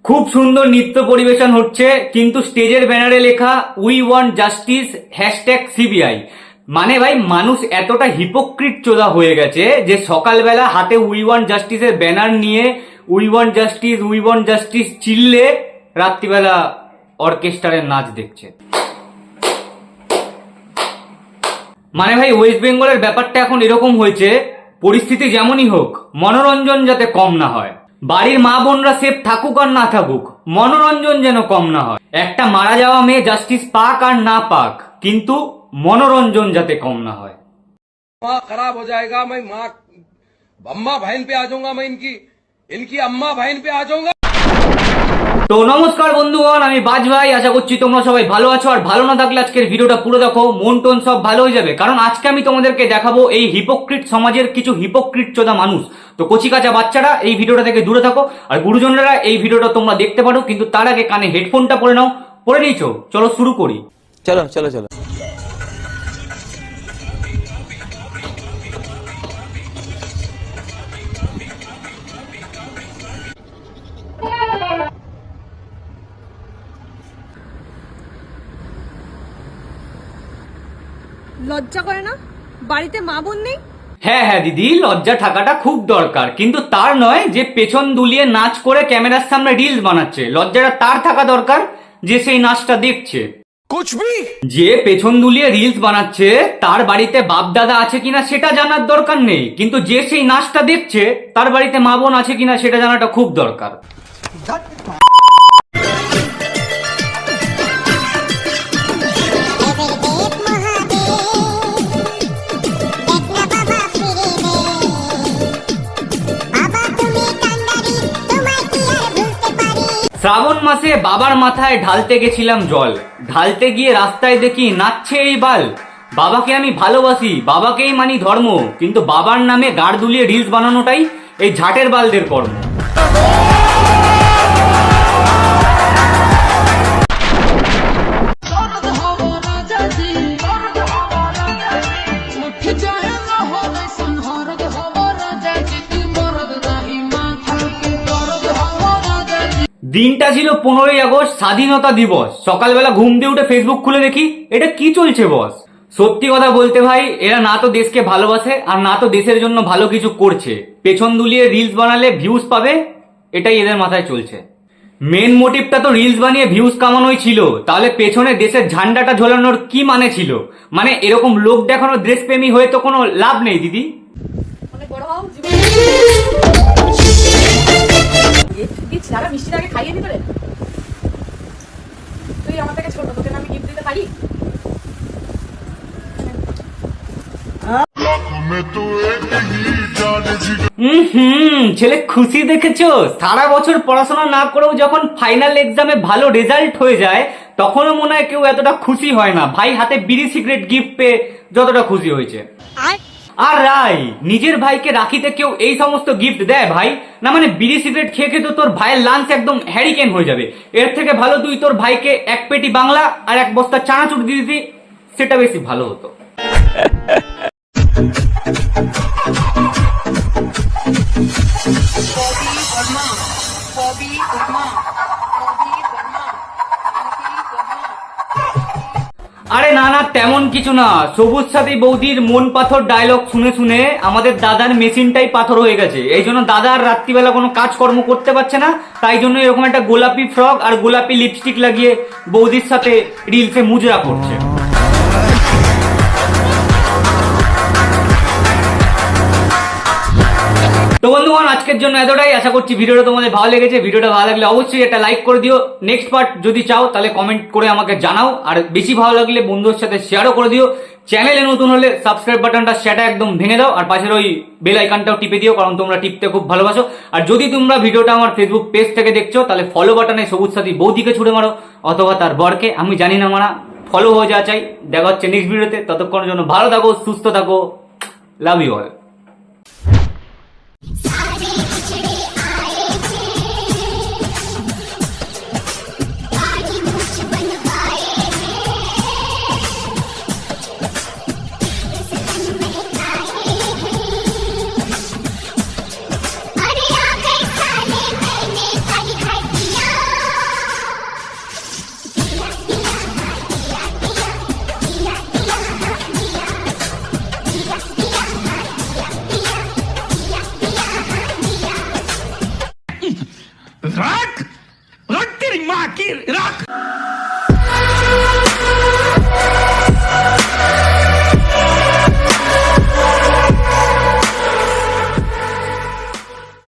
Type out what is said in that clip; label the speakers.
Speaker 1: খুব সুন্দর নৃত্য পরিবেশন হচ্ছে, কিন্তু স্টেজের ব্যানারে লেখা উই ওয়ান্ট জাস্টিস #CBI। মানে ভাই, মানুষ এতটা হিপোক্রিট চোদা হয়ে গেছে যে সকালবেলা হাতে উই ওয়ান্ট জাস্টিসের ব্যানার নিয়ে উই ওয়ান্ট জাস্টিস চিল্লে রাত্রিবেলা অর্কেস্ট্রারের নাচ দেখছে। মানে ভাই, ওয়েস্ট বেঙ্গলের ব্যাপারটা এখন এরকম হয়েছে, পরিস্থিতি যেমনই হোক মনোরঞ্জন যাতে কম না হয়। বাড়ির মা বোনরা সেফ থাকুক আর না থাকুক, মনোরঞ্জন যেন কম না হয়। একটা মারা যাওয়া মেয়ে জাস্টিস পাক আর না পাক, কিন্তু মনোরঞ্জন যাতে কম না হয়।
Speaker 2: माँ खराब हो जाएगा, मैं माँ अम्मा बहन पे आ जाऊंगा, मैं इनकी अम्मा बहन पे आ जाऊंगा।
Speaker 1: তো নমস্কার বন্ধুগণ, আমি বাজ ভাই। আশা করছি তোমরা সবাই ভালো আছো, আর ভালো না থাকলে আজকের ভিডিওটা পুরো দেখো, মন টোন সব ভালো হয়ে যাবে। কারণ আজকে আমি তোমাদেরকে দেখাবো এই হিপোক্রিট সমাজের কিছু হিপোক্রিট চোদা মানুষ। তো কচি কাঁচা বাচ্চারা এই ভিডিওটা থেকে দূরে থাকো, আর গুরুজনরা এই ভিডিওটা তোমরা দেখতে পারো, কিন্তু তার আগে কানে হেডফোনটা পরে নাও। পরে নিয়েছো? চলো শুরু করি।
Speaker 3: চলো চলো চলো।
Speaker 4: লজ্জা করে না? বাড়িতে মা বোন নেই?
Speaker 1: হ্যাঁ হ্যাঁ দিদি, লজ্জা থাকাটা খুব দরকার, কিন্তু তার নয় যে পেছন দুলিয়ে নাচ করে ক্যামেরার সামনে রিলস বানাচ্ছে। লজ্জাটা তার থাকা দরকার যে সেই নাচটা দেখছে। যে পেছন দুলিয়ে রিলস বানাচ্ছে তার বাড়িতে বাপ দাদা আছে কিনা সেটা জানার দরকার নেই, কিন্তু যে সেই নাচটা দেখছে তার বাড়িতে মা বোন আছে কিনা সেটা জানাটা খুব দরকার। শ্রাবণ মাসে বাবার মাথায় ঢালতে গেছিলাম জল, ঢালতে গিয়ে রাস্তায় দেখি নাচছে এই বাল। বাবাকে আমি ভালোবাসি, বাবাকেই মানি ধর্ম, কিন্তু বাবার নামে গাড় দুলিয়ে রিলস বানানোটাই এই ঝাটের বালদের কর্ম। দিনটা ছিল 15ই আগস্ট, স্বাধীনতা দিবস। সকালবেলা ঘুম দিয়ে উঠে ফেসবুক খুলে দেখি এটা কি চলছে বস। সত্যি কথা বলতে ভাই, এরা না তো দেশকে ভালোবাসে আর না তো দেশের জন্য ভালো কিছু করছে। পেছন দুলিয়ে রিলস বানালে ভিউজ পাবে, এটাই এদের মাথায় চলছে। মেন মোটিভটা তো রিলস বানিয়ে ভিউজ কামানোই ছিল, তাহলে পেছনে দেশের ঝান্ডাটা ঝোলানোর কি মানে ছিল? মানে এরকম লোক দেখানো দেশপ্রেমী হয়ে তো কোনো লাভ নেই দিদি।
Speaker 4: অনেক বড় হও, মিষ্টি আগে খাইয়ে দিতে পারে। তুই আমার থেকে ছোট, তোকে আমি গিফট দিতে পারি?
Speaker 1: ছেলে খুশি দেখেছো? সারা বছর পড়াশোনা না করেও যখন ফাইনাল এক্সামে ভালো রেজাল্ট হয়ে যায় তখনও মনে হয় কেউ এতটা খুশি হয় না ভাই হাতে বিড়ি সিগারেট গিফট পেয়ে যতটা খুশি হয়েছে। আর রাই, নিজের ভাইকে রাখিতে কেউ এই সমস্ত গিফট দেয় ভাই? না মানে বিড়ি সিগারেট খেয়ে খেয়ে তো তোর ভাইয়ের লাঞ্চ একদম হ্যারিকেন হয়ে যাবে। এর থেকে ভালো তুই তোর ভাইকে এক পেটি বাংলা আর এক বস্তা চানাচুর দিয়ে দিতি, সেটা বেশি ভালো হতো। আরে না না, তেমন কিছু না। সবুজ সাথী বৌদির মন পাথর ডায়লগ শুনে শুনে আমাদের দাদার মেশিনটাই পাথর হয়ে গেছে। এই জন্য দাদা আর রাত্রিবেলা কোনো কাজকর্ম করতে পারছে না, তাই জন্য এরকম একটা গোলাপি ফ্রক আর গোলাপি লিপস্টিক লাগিয়ে বৌদির সাথে রিলসে মুজরা করছে। তো বন্ধুগণ, আজকের জন্য এতটাই। আশা করছি ভিডিওটা তোমাদের ভালো লেগেছে। ভিডিওটা ভালো লাগলে অবশ্যই একটা লাইক করে দিও। নেক্সট পার্ট যদি চাও তাহলে কমেন্ট করে আমাকে জানাও, আর বেশি ভালো লাগলে বন্ধুদের সাথে শেয়ারও করে দিও। চ্যানেলে নতুন হলে সাবস্ক্রাইব বাটনটা সেটা একদম ভেঙে দাও, আর পাশের ওই বেল আইকনটাও টিপে দিও, কারণ তোমরা টিপতে খুব ভালোবাসো। আর যদি তোমরা ভিডিওটা আমার ফেসবুক পেজ থেকে দেখছো তাহলে ফলো বাটনে সবুজ সাথী বৌদিকে ছুড়ে মারো, অথবা তার বরকে, আমি জানি না মারা, ফলো হয়ে যাওয়া চাই। দেখা হচ্ছে নেক্সট ভিডিওতে, ততক্ষণের জন্য ভালো থাকো, সুস্থ থাকো, লাভ ইউ অল।
Speaker 5: अरे आ गई साले मैंने खाई खाई पिया।
Speaker 3: রাখ।